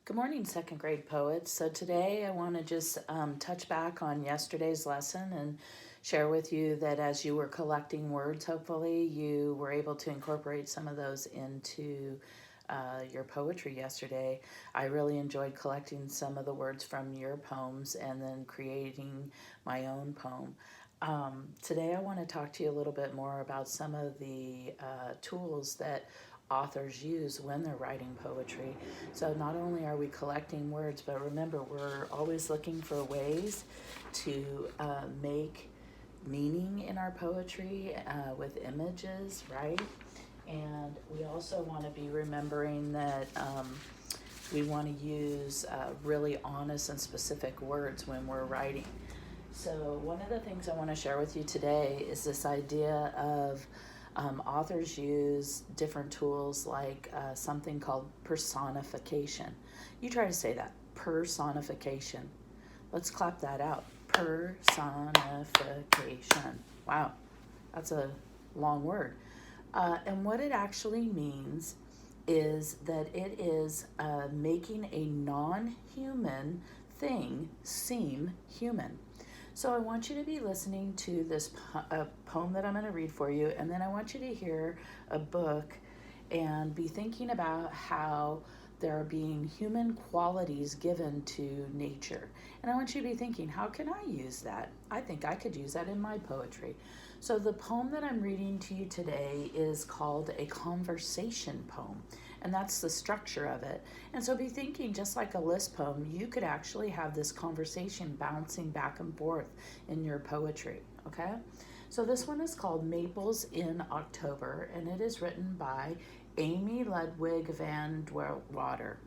Good morning, second grade poets. So today I want to just touch back on yesterday's lesson and share with you that as you were collecting words, hopefully you were able to incorporate some of those into your poetry yesterday. I really enjoyed collecting some of the words from your poems and then creating my own poem. Today I want to talk to you a little bit more about some of the tools that authors use when they're writing poetry. So not only are we collecting words, but remember, we're always looking for ways to make meaning in our poetry with images, right? And we also want to be remembering that we want to use really honest and specific words when we're writing. So one of the things I want to share with you today is this idea of authors use different tools like something called personification. You try to say that, personification. Let's clap that out. Personification. Wow, that's a long word. And what it actually means is that it is making a non-human thing seem human. So I want you to be listening to this poem that I'm going to read for you, and then I want you to hear a book and be thinking about how there are being human qualities given to nature. And I want you to be thinking, how can I use that? I think I could use that in my poetry. So the poem that I'm reading to you today is called a conversation poem, and that's the structure of it. And so be thinking, just like a list poem, you could actually have this conversation bouncing back and forth in your poetry, okay? So this one is called Maples in October, and it is written by Amy Ludwig van Dwater.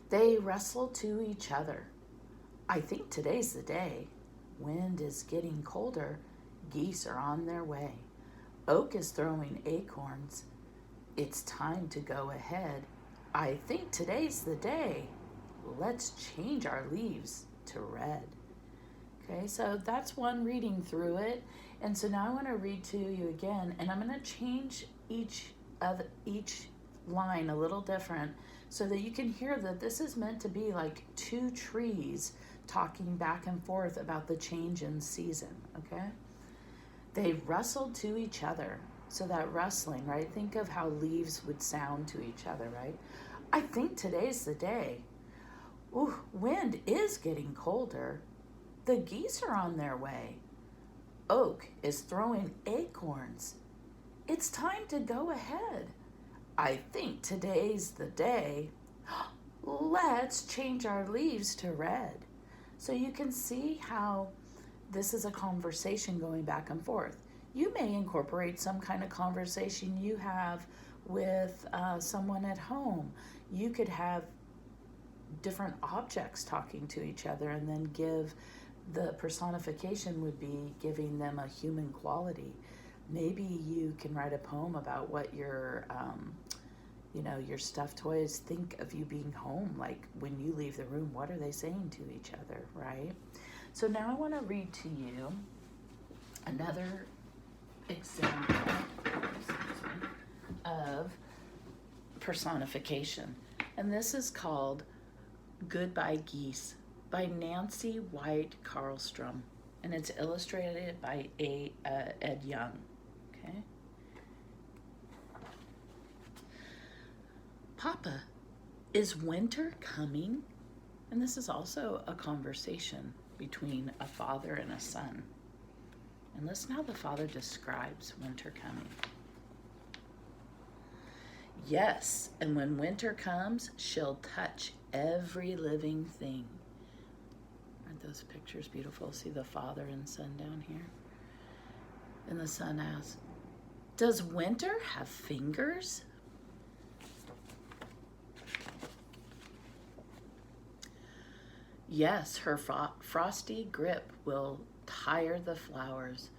They wrestle to each other. I think today's the day. Wind is getting colder. Geese are on their way. Oak is throwing acorns. It's time to go ahead. I think today's the day. Let's change our leaves to red. Okay, so that's one reading through it. And so now I want to read to you again, and I'm going to change each line a little different so that you can hear that this is meant to be like two trees talking back and forth about the change in season, okay? They wrestled to each other. So that rustling, right? Think of how leaves would sound to each other, right? I think today's the day. Ooh, wind is getting colder. The geese are on their way. Oak is throwing acorns. It's time to go ahead. I think today's the day. Let's change our leaves to red. So you can see how this is a conversation going back and forth. You may incorporate some kind of conversation you have with someone at home. You could have different objects talking to each other, and then give the personification would be giving them a human quality. Maybe you can write a poem about what your stuffed toys think of you being home. Like when you leave the room, what are they saying to each other, right? So now I want to read to you another example of personification. And this is called Goodbye Geese by Nancy White Carlstrom. And it's illustrated by Ed Young. Okay. Papa, is winter coming? And this is also a conversation between a father and a son. And listen how the father describes winter coming. Yes, and when winter comes, she'll touch every living thing. Aren't those pictures beautiful? See the father and son down here? And the son asks, does winter have fingers? Yes, her frosty grip will tire the flowers.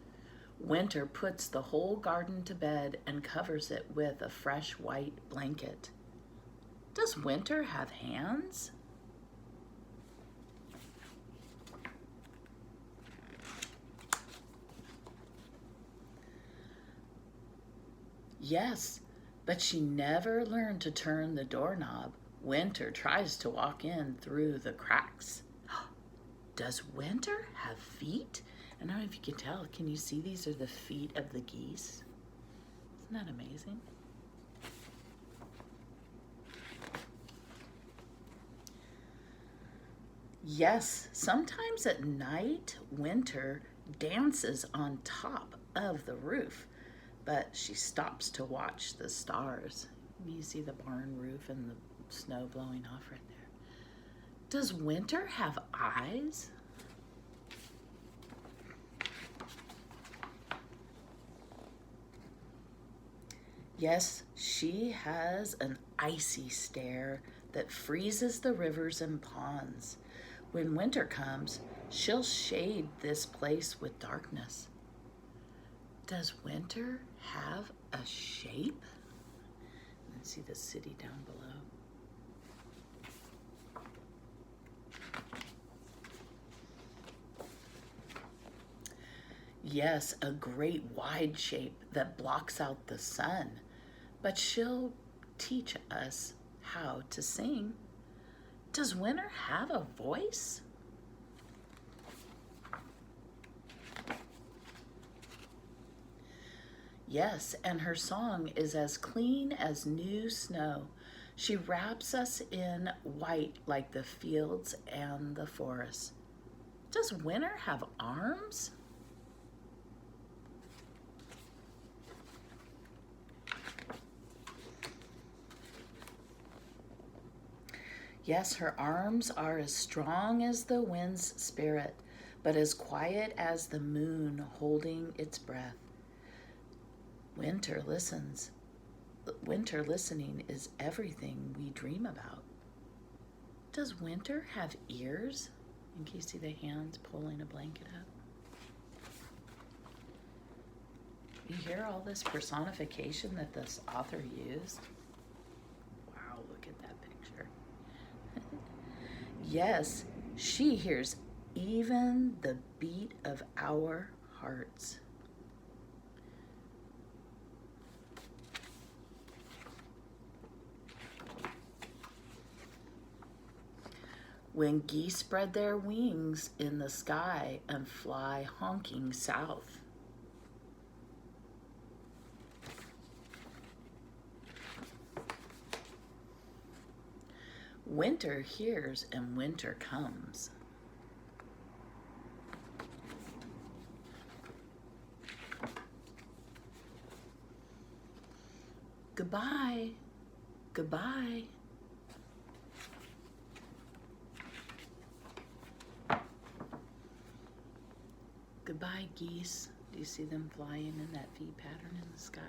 Winter puts the whole garden to bed and covers it with a fresh white blanket. Does winter have hands? Yes, but she never learned to turn the doorknob Winter tries to walk in through the cracks. Does Winter have feet? I don't know if you can tell. Can you see these are the feet of the geese? Isn't that amazing? Yes, sometimes at night, Winter dances on top of the roof, but she stops to watch the stars. You see the barn roof and the snow blowing off right there. Does Winter have eyes? Yes, she has an icy stare that freezes the rivers and ponds. When winter comes, she'll shade this place with darkness. Does Winter have a shape? Let's see the city down below. Yes, a great wide shape that blocks out the sun. But she'll teach us how to sing. Does Winter have a voice? Yes, and her song is as clean as new snow. She wraps us in white like the fields and the forests. Does Winter have arms? Yes, her arms are as strong as the wind's spirit, but as quiet as the moon holding its breath. Winter listens. Winter listening is everything we dream about. Does Winter have ears? And can you see the hands pulling a blanket up? You hear all this personification that this author used? Wow, look at that picture. Yes, she hears even the beat of our hearts. When geese spread their wings in the sky and fly honking south. Winter hears and winter comes. Goodbye, goodbye. Goodbye, geese. Do you see them flying in that V pattern in the sky?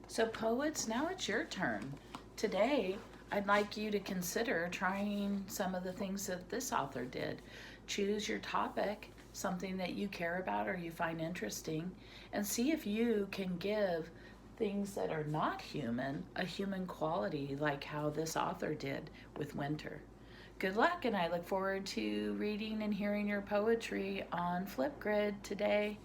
So poets, now it's your turn. Today, I'd like you to consider trying some of the things that this author did. Choose your topic, something that you care about or you find interesting, and see if you can give things that are not human a human quality like how this author did with Winter. Good luck, and I look forward to reading and hearing your poetry on Flipgrid today.